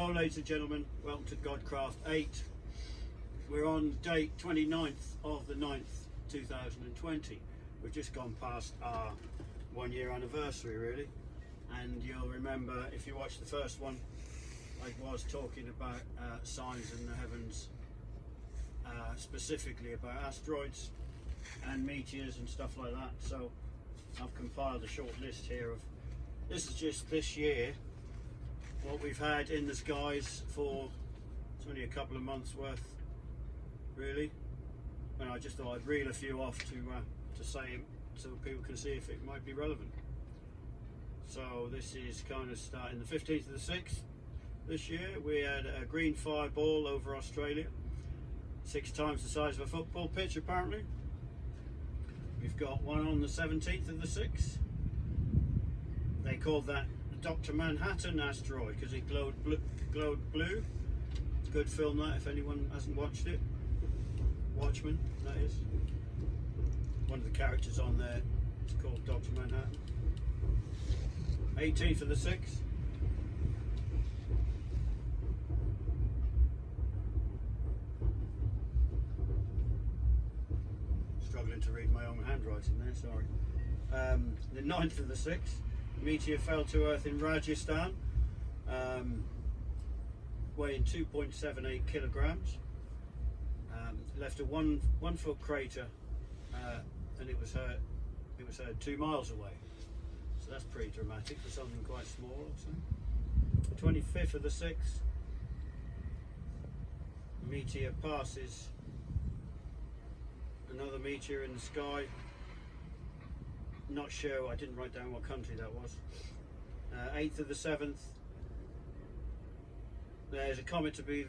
Hello ladies and gentlemen, welcome to Godcraft 8. We're on date 29th of the 9th 2020. We've just gone past our 1 year anniversary really, and you'll remember if you watched the first one I was talking about signs in the heavens, specifically about asteroids and meteors and stuff like that. So I've compiled a short list here of, this is just this year, what we've had in the skies for, it's only a couple of months worth really, and I just thought I'd reel a few off to say it so people can see if it might be relevant. So this is kind of starting the 15th of the 6th this year. We had a green fireball over Australia, 6 times the size of a football pitch apparently. We've got one on the 17th of the 6th. They called that Dr. Manhattan asteroid because it glowed blue. It's a good film that, if anyone hasn't watched it. Watchmen, that is. One of the characters on there is called Dr. Manhattan. 18th of the 6th. Struggling to read my own handwriting there, sorry. The 9th of the 6th. Meteor fell to Earth in Rajasthan, weighing 2.78 kilograms. Left a one foot crater, and it was heard 2 miles away. So that's pretty dramatic for something quite small, I'd say. The 25th of the 6th, meteor passes another meteor in the sky. Not sure, I didn't write down what country that was. 8th of the 7th, there's a comet the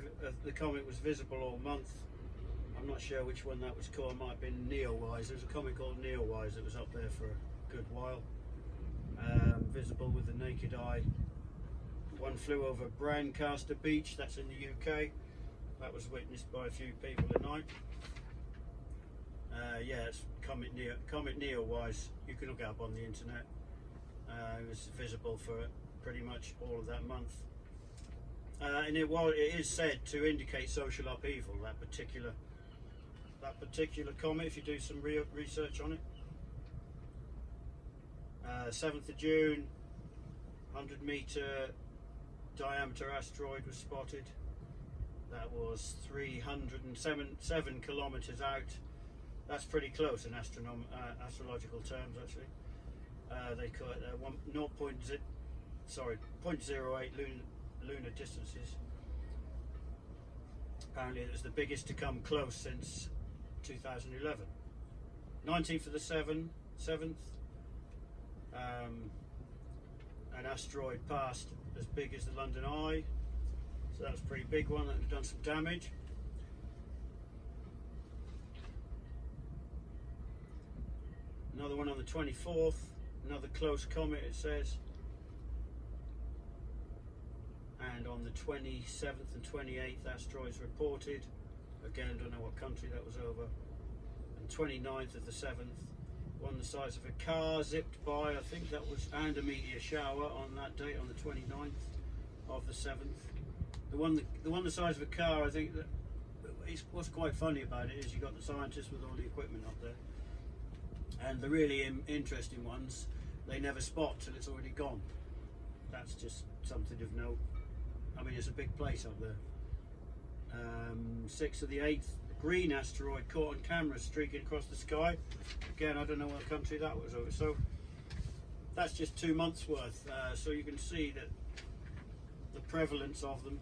comet was visible all month. I'm not sure which one that was called, it might have been Neowise. There's a comet called Neowise that was up there for a good while. Visible with the naked eye. One flew over Brancaster Beach, that's in the UK. That was witnessed by a few people at night. Yeah, it's Comet Neowise. You can look it up on the internet. It was visible for pretty much all of that month. And it is said to indicate social upheaval, that particular comet, if you do some research on it. 7th of June, 100 meter diameter asteroid was spotted. That was 307 kilometers out. That's pretty close in astrological terms actually. They call it 0.08 lunar distances. Apparently it was the biggest to come close since 2011. 19th of the 7th, an asteroid passed as big as the London Eye, so that was a pretty big one that had done some damage. Another one on the 24th, another close comet it says. And on the 27th and 28th, asteroids reported. Again, I don't know what country that was over. And 29th of the 7th, one the size of a car zipped by, I think that was, and a meteor shower on that date, on the 29th of the 7th. The one the size of a car, I think that what's quite funny about it is you got the scientists with all the equipment up there. And the really interesting ones, they never spot till it's already gone. That's just something of note. I mean, it's a big place up there. 6th of the 8th, green asteroid caught on camera streaking across the sky. Again, I don't know what country that was over. So that's just 2 months worth. So you can see that the prevalence of them.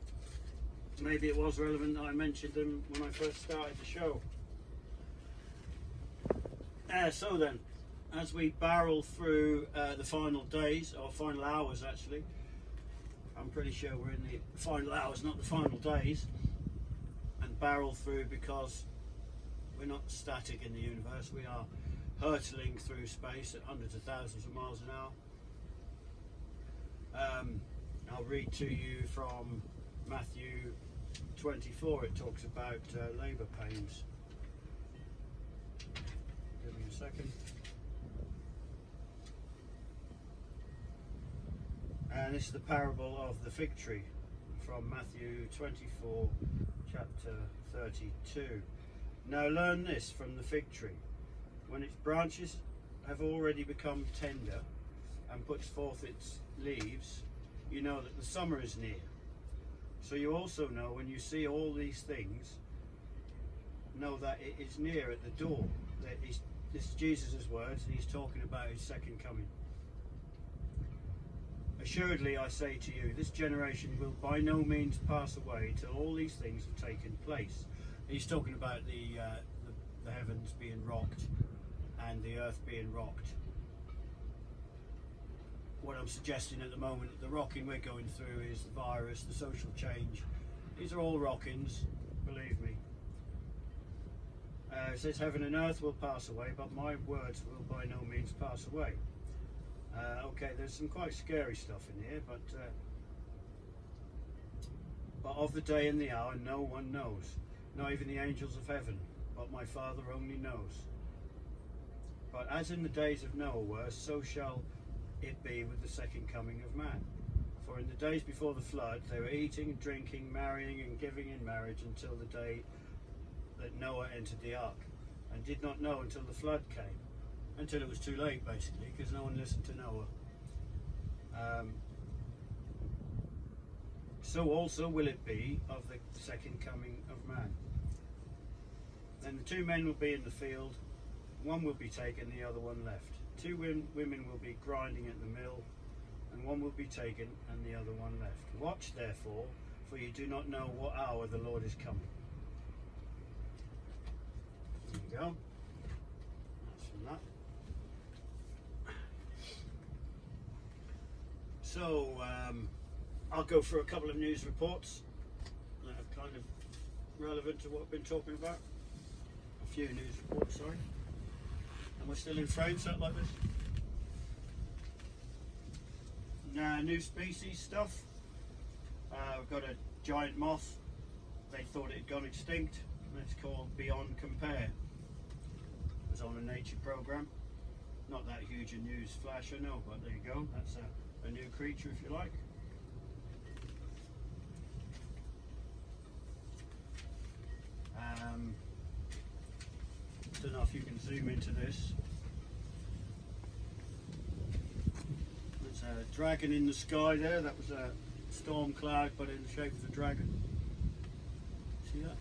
Maybe it was relevant that I mentioned them when I first started the show. So then, as we barrel through the final days, or final hours actually, I'm pretty sure we're in the final hours, not the final days, and barrel through because we're not static in the universe, we are hurtling through space at hundreds of thousands of miles an hour. I'll read to you from Matthew 24, it talks about labour pains. Give me a second. And this is the parable of the fig tree from Matthew 24, chapter 32. Now learn this from the fig tree. When its branches have already become tender and puts forth its leaves, you know that the summer is near. So you also know, when you see all these things, know that it is near at the door. This is Jesus' words, and he's talking about his second coming. Assuredly, I say to you, this generation will by no means pass away till all these things have taken place. He's talking about the heavens being rocked and the earth being rocked. What I'm suggesting at the moment, the rocking we're going through is the virus, the social change. These are all rockings, believe me. It says heaven and earth will pass away, but my words will by no means pass away. Okay, there's some quite scary stuff in here, but of the day and the hour no one knows, not even the angels of heaven, but my Father only knows. But as in the days of Noah were, so shall it be with the second coming of man. For in the days before the flood they were eating, drinking, marrying and giving in marriage until the day that Noah entered the ark, and did not know until the flood came, until it was too late basically, because no one listened to Noah. So also will it be of the second coming of man. Then the two men will be in the field, one will be taken, the other one left. Two women will be grinding at the mill, and one will be taken and the other one left. Watch therefore, for you do not know what hour the Lord is coming. There you go. That's from that. So I'll go through a couple of news reports that are kind of relevant to what I've been talking about. A few news reports, sorry. And we're still in frame set like this. Now, new species stuff. We've got a giant moth. They thought it had gone extinct. It's called Beyond Compare. It was on a nature program. Not that huge a news flash, I know, but there you go. That's a new creature, if you like. Don't know if you can zoom into this. There's a dragon in the sky there. That was a storm cloud, but in the shape of a dragon. See that?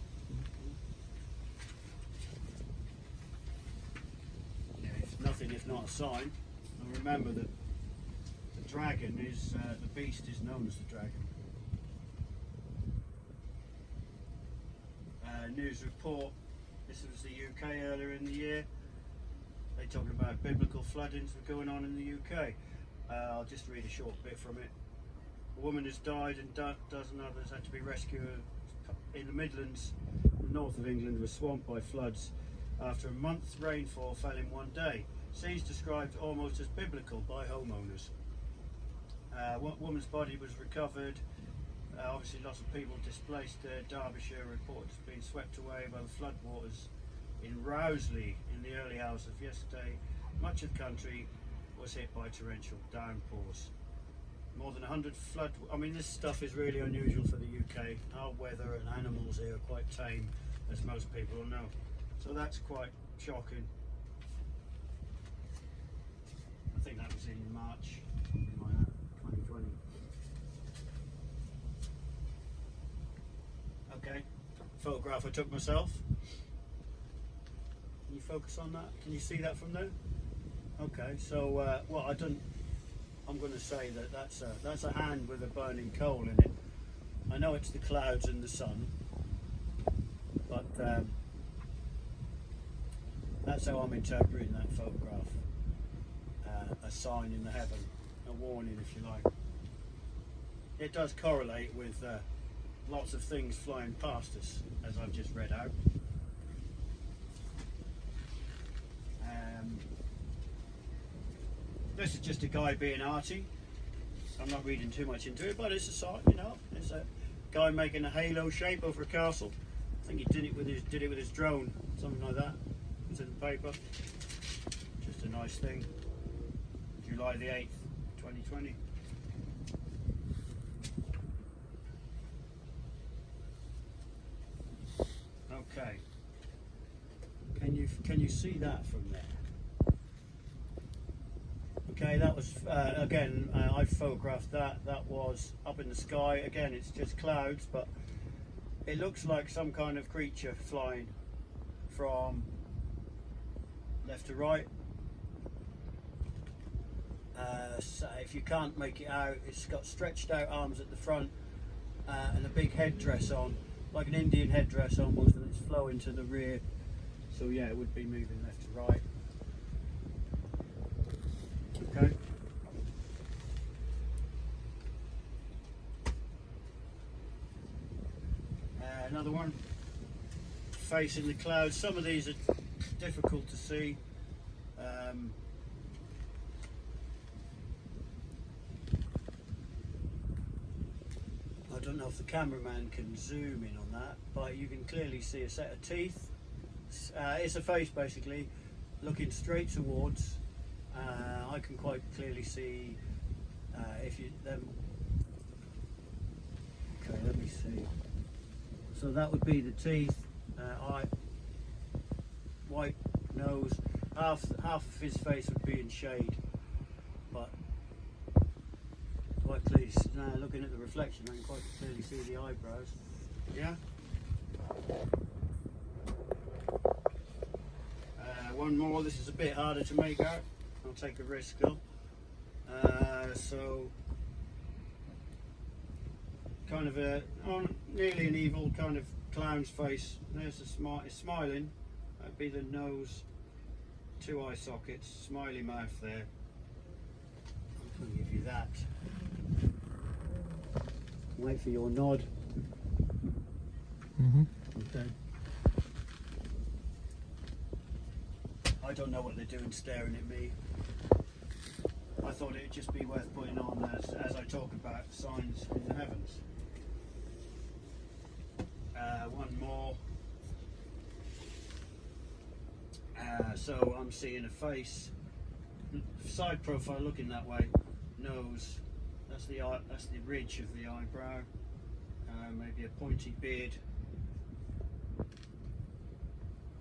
Yeah, it's nothing if not a sign. And remember that the dragon is, the beast is known as the dragon. News report. This was the UK earlier in the year. They're talking about biblical floodings were going on in the UK. I'll just read a short bit from it. A woman has died and a dozen others had to be rescued in the Midlands. The north of England was swamped by floods after a month's rainfall fell in one day. Scenes described almost as biblical by homeowners. One woman's body was recovered. Obviously lots of people displaced there. Derbyshire reports being swept away by the floodwaters in Rowsley in the early hours of yesterday. Much of the country was hit by torrential downpours. More than 100 flood... I mean, this stuff is really unusual for the UK. Our weather and animals here are quite tame, as most people will know. So that's quite shocking. I think that was in March, something like that, 2020. Okay, photograph I took myself. Can you focus on that? Can you see that from there? Okay, so what I done, I'm going to say that that's a hand with a burning coal in it. I know it's the clouds and the sun, but that's how I'm interpreting that photograph. A sign in the heaven, a warning, if you like. It does correlate with lots of things flying past us, as I've just read out. This is just a guy being arty. I'm not reading too much into it, but it's a sign, you know. It's a guy making a halo shape over a castle. I think he did it with his drone, something like that. It's in the paper. Just a nice thing. July the 8th, 2020. Okay. Can you see that from there? Okay, that was again. I photographed that. That was up in the sky. Again, it's just clouds, but it looks like some kind of creature flying from left to right. So if you can't make it out, it's got stretched out arms at the front and a big headdress on, like an Indian headdress almost, and it's flowing to the rear. So yeah, it would be moving left to right. Okay. Another one facing the clouds. Some of these are difficult to see. I don't know if the cameraman can zoom in on that, but you can clearly see a set of teeth. It's a face basically looking straight towards. I can quite clearly see if you them. Okay, let me see. So that would be the teeth, eye, white nose. Half of his face would be in shade, but quite clearly. Now looking at the reflection, I can quite clearly see the eyebrows. Yeah. One more. This is a bit harder to make out. I'll take a risk though. So, kind of nearly an evil kind of clown's face. There's a it's smiling. That'd be the nose, 2 eye sockets, smiley mouth there. I'm going to give you that. Wait for your nod. Okay. I don't know what they're doing staring at me. I thought it'd just be worth putting on as I talk about signs in the heavens. One more. So I'm seeing a face, side profile looking that way, nose. That's the eye, that's the ridge of the eyebrow. Maybe a pointy beard.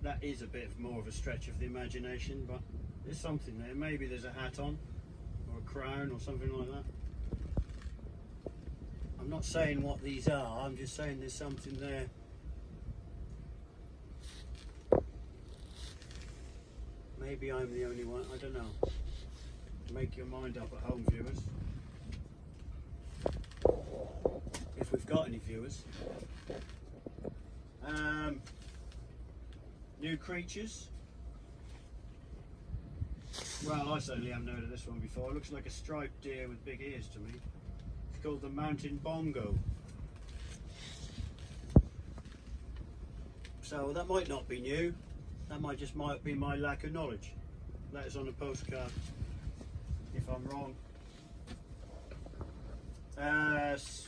That is a bit more of a stretch of the imagination, but there's something there. Maybe there's a hat on, or a crown, or something like that. I'm not saying what these are, I'm just saying there's something there. Maybe I'm the only one, I don't know. Make your mind up at home, viewers. If we've got any viewers. New creatures. Well, I certainly haven't heard of this one before. It looks like a striped deer with big ears to me. It's called the mountain bongo. So that might not be new. That might be my lack of knowledge. Let us on a postcard if I'm wrong.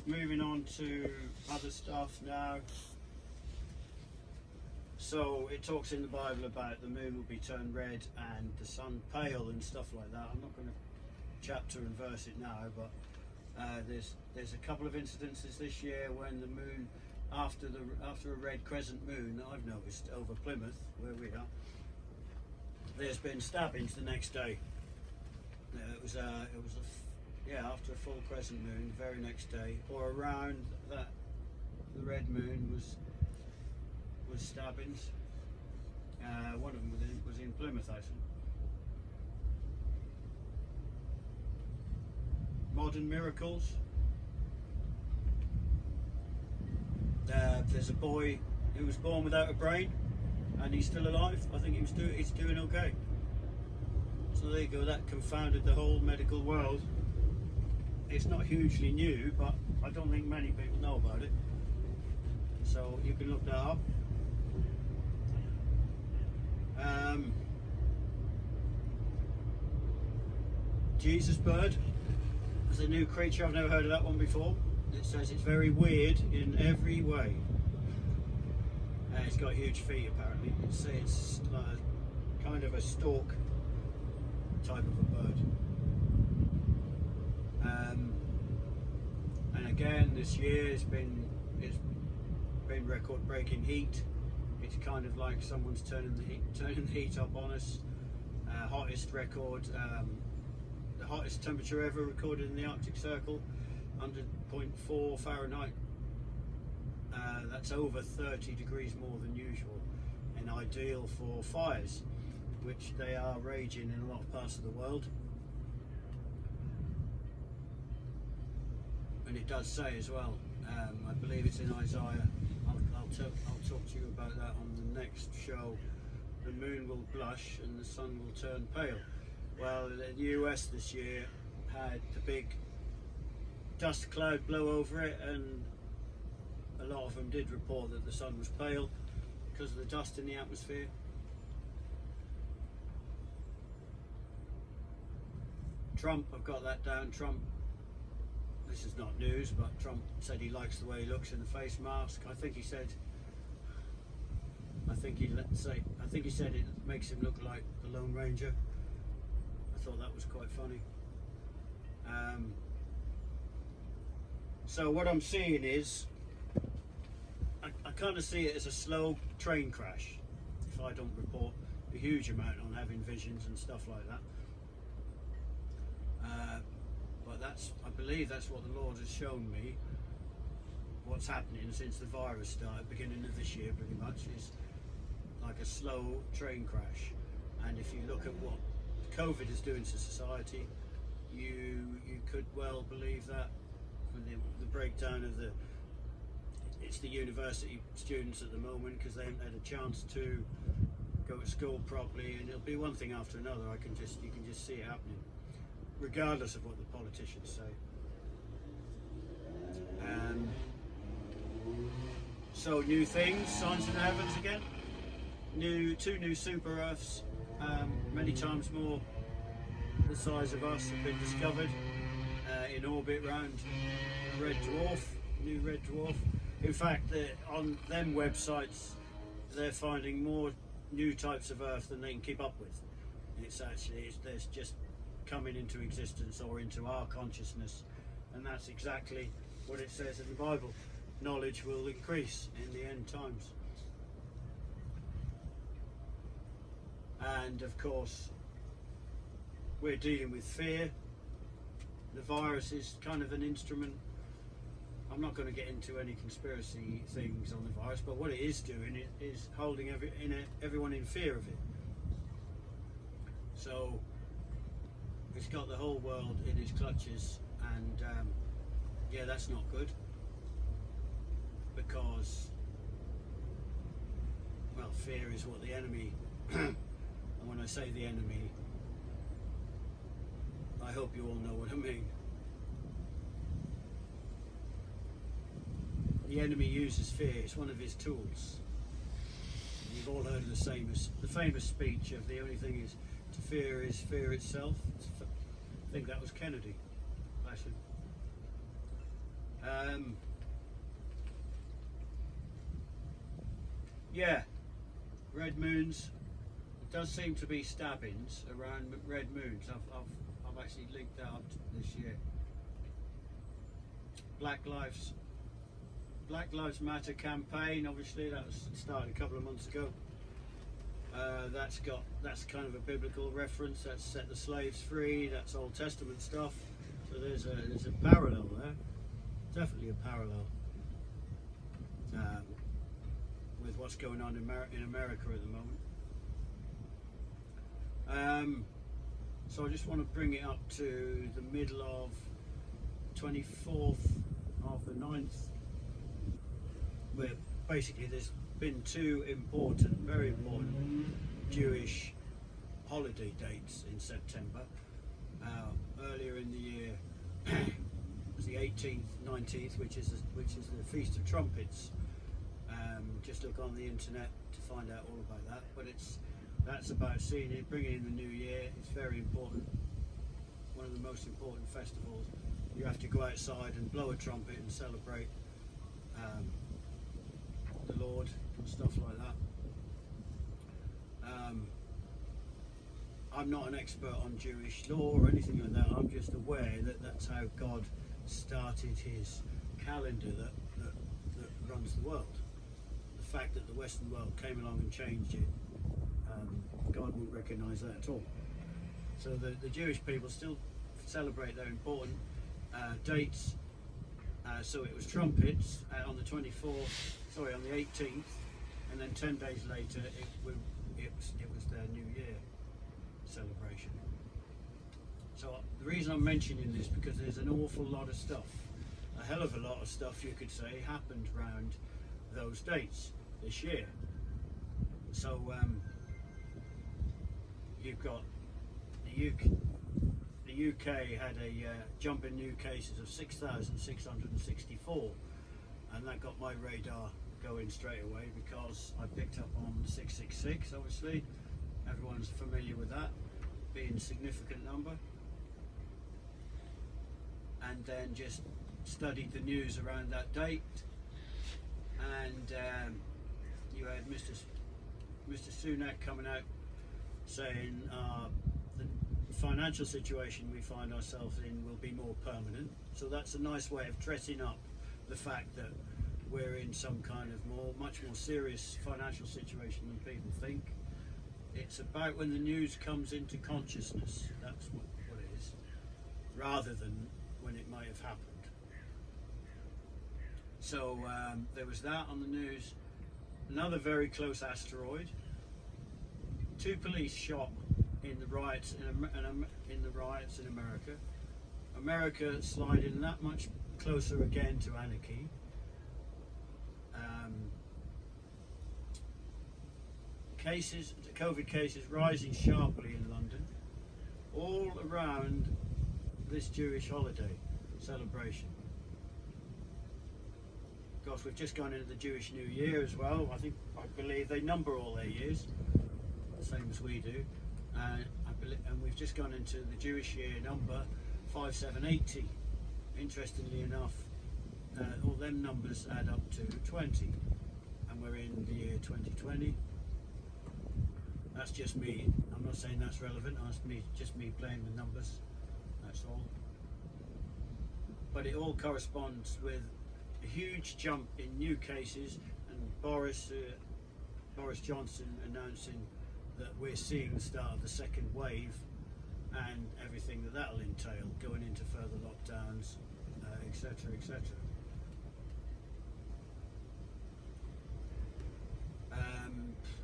Moving on to other stuff now. So it talks in the Bible about the moon will be turned red and the sun pale and stuff like that. I'm not going to chapter and verse it now, but there's a couple of incidences this year when the moon, after a red crescent moon that I've noticed over Plymouth where we are, there's been stabbings the next day. After a full crescent moon, the very next day, or around that, the red moon was stabbings. One of them was in Plymouth, I think. Modern miracles. There's a boy who was born without a brain, and he's still alive. I think he's doing okay. So there you go. That confounded the whole medical world. It's not hugely new, but I don't think many people know about it. So you can look that up. Jesus bird is a new creature. I've never heard of that one before. It says it's very weird in every way. It's got huge feet apparently. It's like kind of a stork type of a bird. And again, this year it's been record-breaking heat It's kind of like someone's turning the heat up on us. Hottest record, the hottest temperature ever recorded in the Arctic Circle, 100.4 Fahrenheit. That's over 30 degrees more than usual, and ideal for fires, which they are raging in a lot of parts of the world. And it does say as well, I believe it's in Isaiah, I'll talk to you about that on the next show, the moon will blush and the sun will turn pale. Well, the US this year had the big dust cloud blow over it, and a lot of them did report that the sun was pale because of the dust in the atmosphere. Trump, I've got that down. Trump, this is not news, but Trump said he likes the way he looks in the face mask. I think he said it makes him look like the Lone Ranger. I thought that was quite funny. So what I'm seeing is, I kind of see it as a slow train crash if I don't report a huge amount on having visions and stuff like that. But I believe that's what the Lord has shown me. What's happening since the virus started, beginning of this year, pretty much, is like a slow train crash. And if you look at what COVID is doing to society, you could well believe that. The breakdown of it's the university students at the moment, because they haven't had a chance to go to school properly, and it'll be one thing after another. You can just see it happening, regardless of what the politicians say. So new things, signs in the heavens again. Two new super Earths, many times more the size of us, have been discovered in orbit around a new red dwarf. In fact, on them websites, they're finding more new types of Earth than they can keep up with. There's just coming into existence or into our consciousness, and that's exactly what it says in the Bible. Knowledge will increase in the end times. And of course, we're dealing with fear. The virus is kind of an instrument. I'm not going to get into any conspiracy things on the virus, but what it is doing is holding everyone in fear of it. So it's got the whole world in its clutches, and yeah, that's not good, because, well, fear is what the enemy, and when I say the enemy, I hope you all know what I mean. The enemy uses fear, it's one of his tools. You've all heard of the famous speech of the only thing is to fear is fear itself. I think that was Kennedy. Bless him. Yeah, red moons. It does seem to be stabbings around red moons. I've actually linked that up this year. Black Lives Matter campaign, obviously that was started a couple of months ago. That's kind of a biblical reference. That's set the slaves free. That's Old Testament stuff. So there's a parallel there. Definitely a parallel with what's going on in America at the moment. So I just want to bring it up to the middle of 24th of the 9th, where basically there's been two very important Jewish holiday dates in September. Earlier in the year was the 18th, 19th, which is the Feast of Trumpets. Just look on the internet to find out all about that. But that's about seeing it, bringing in the new year. It's very important. One of the most important festivals. You have to go outside and blow a trumpet and celebrate the Lord and stuff like that. I'm not an expert on Jewish law or anything like that. I'm just aware that that's how God started his calendar that runs the world. The fact that the Western world came along and changed it, God wouldn't recognise that at all. So the Jewish people still celebrate their important dates. So it was trumpets on the 18th, and then 10 days later it was their New Year celebration. So the reason I'm mentioning this, because there's an awful lot of stuff, a hell of a lot of stuff you could say, happened around those dates this year. So you've got the UK had a jump in new cases of 6,664, and that got my radar going straight away, because I picked up on 666. Obviously everyone's familiar with that being a significant number, and then just studied the news around that date, and you had Mr. Sunak coming out saying the financial situation we find ourselves in will be more permanent. So that's a nice way of dressing up the fact that we're in some kind of much more serious financial situation than people think. It's about when the news comes into consciousness, that's what it is, rather than when it might have happened. So there was that on the news. Another very close asteroid. 2 police shot in the riots in America. America sliding that much closer again to anarchy. COVID cases rising sharply in London, all around this Jewish holiday celebration. Of course, we've just gone into the Jewish New Year as well. I believe they number all their years, the same as we do. And we've just gone into the Jewish year number 5780. Interestingly enough, all them numbers add up to 20, and we're in the year 2020. That's just me. I'm not saying that's relevant. That's just me playing with numbers. That's all. But it all corresponds with a huge jump in new cases, and Boris Johnson announcing that we're seeing the start of the second wave, and everything that'll entail, going into further lockdowns, etc., etc.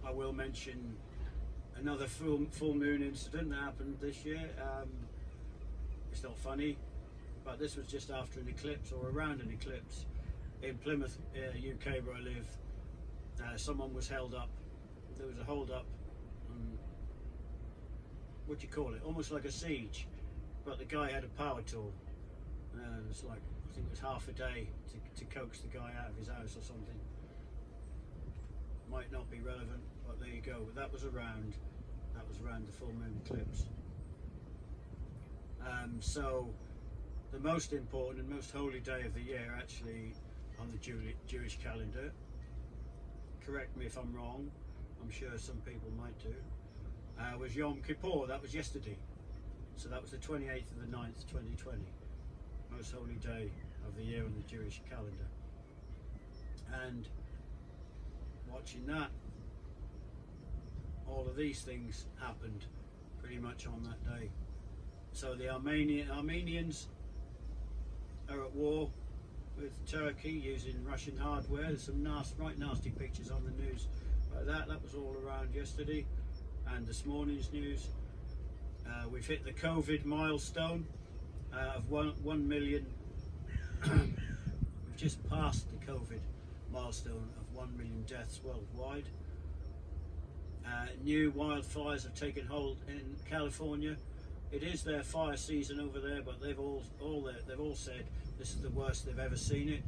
I will mention another full moon incident that happened this year. It's not funny, but this was just after an eclipse, or around an eclipse, in Plymouth, UK, where I live. Someone was held up. There was a hold up. What do you call it? Almost like a siege, but the guy had a power tool. It was like, I think it was half a day to coax the guy out of his house or something. Might not be relevant, but there you go. But that was around the full moon eclipse. So the most important and most holy day of the year, actually, on the Jewish calendar, correct me if I'm wrong, I'm sure some people might do, was Yom Kippur. That was yesterday. So that was the 28th of the 9th, 2020. Most holy day of the year on the Jewish calendar. And watching that, all of these things happened pretty much on that day. So the Armenians are at war with Turkey using Russian hardware. There's some right nasty pictures on the news like that. That was all around yesterday, and this morning's news. We've hit the COVID milestone of 1 million. We've just passed the COVID milestone of 1 million deaths worldwide. New wildfires have taken hold in California. It is their fire season over there, but they've all said this is the worst they've ever seen it.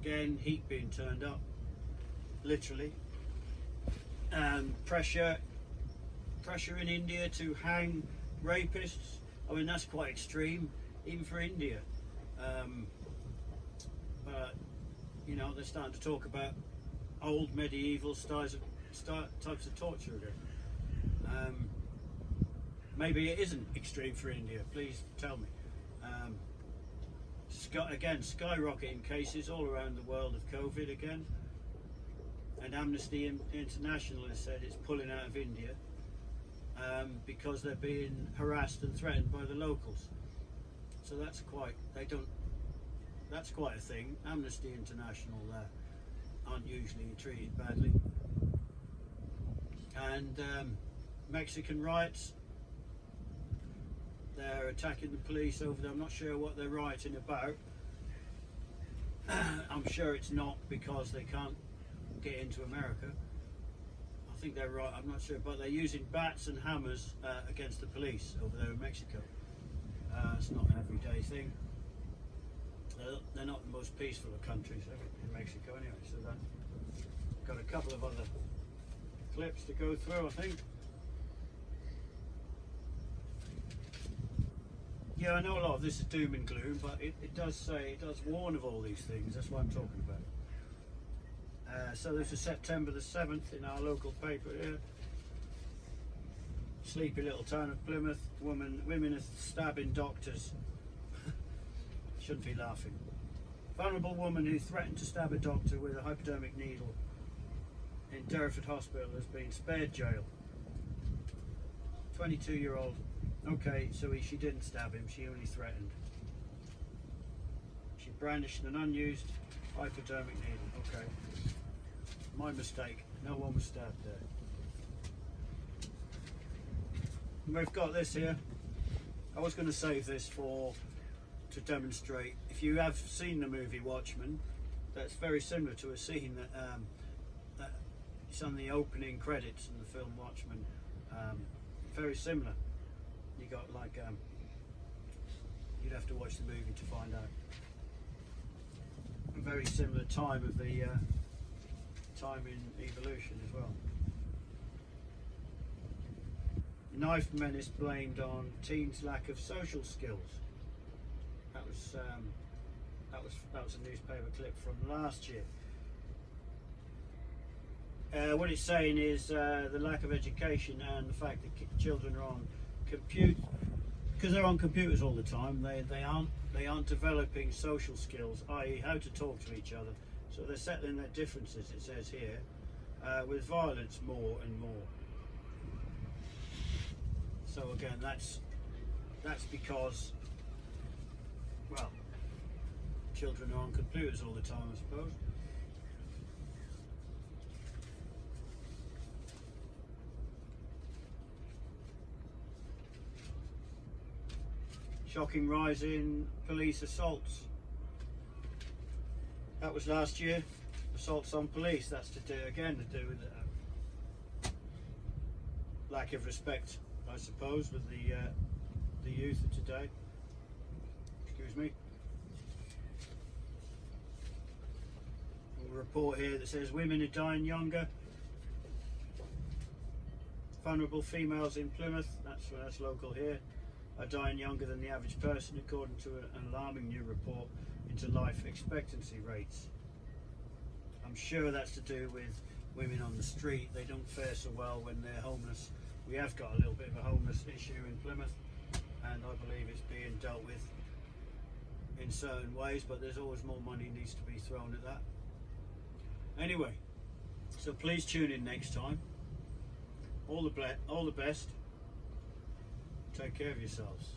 Again, heat being turned up, literally. Pressure in India to hang rapists. I mean, that's quite extreme, even for India. But you know, they're starting to talk about old medieval types of torture again. Maybe it isn't extreme for India. Please tell me. Again, skyrocketing cases all around the world of COVID again. and Amnesty International has said it's pulling out of India because they're being harassed and threatened by the locals. So that's quite a thing. Amnesty International aren't usually treated badly. And Mexican riots, they're attacking the police over there. I'm not sure what they're rioting about. I'm sure it's not because they can't get into America. I think they're right, I'm not sure, but they're using bats and hammers against the police over there in Mexico. It's not an everyday thing. They're not the most peaceful of countries in Mexico anyway, so that got a couple of other clips to go through, I think. Yeah, I know a lot of this is doom and gloom, but it does warn of all these things. That's what I'm talking about. So this is September the 7th in our local paper here. Sleepy little town of Plymouth. Women are stabbing doctors. Shouldn't be laughing. Vulnerable woman who threatened to stab a doctor with a hypodermic needle in Derriford Hospital has been spared jail. 22-year-old. Okay, so she didn't stab him, she only threatened. She brandished an unused hypodermic needle. Okay. My mistake. No one was stabbed there. We've got this here. I was going to save this to demonstrate. If you have seen the movie Watchmen, that's very similar to a scene that it's on the opening credits in the film Watchmen. Very similar. You got like you'd have to watch the movie to find out. A very similar time of the time in evolution as well. Knife menace blamed on teens' lack of social skills. That was a newspaper clip from last year. What it's saying is the lack of education and the fact that children are on because they're on computers all the time. They aren't developing social skills, i.e., how to talk to each other. So they're settling their differences. It says here, with violence more and more. So again, that's because, well, children are on computers all the time, I suppose. Shocking rise in police assaults. That was last year. Assaults on police. That's to do with lack of respect, I suppose, with the youth of today. Excuse me. A report here that says women are dying younger. Vulnerable females in Plymouth, that's local here, are dying younger than the average person, according to an alarming new report into life expectancy rates. I'm sure that's to do with women on the street. They don't fare so well when they're homeless. We have got a little bit of a homeless issue in Plymouth, and I believe it's being dealt with in certain ways, but there's always more money needs to be thrown at that. Anyway, so please tune in next time. All the best. Take care of yourselves.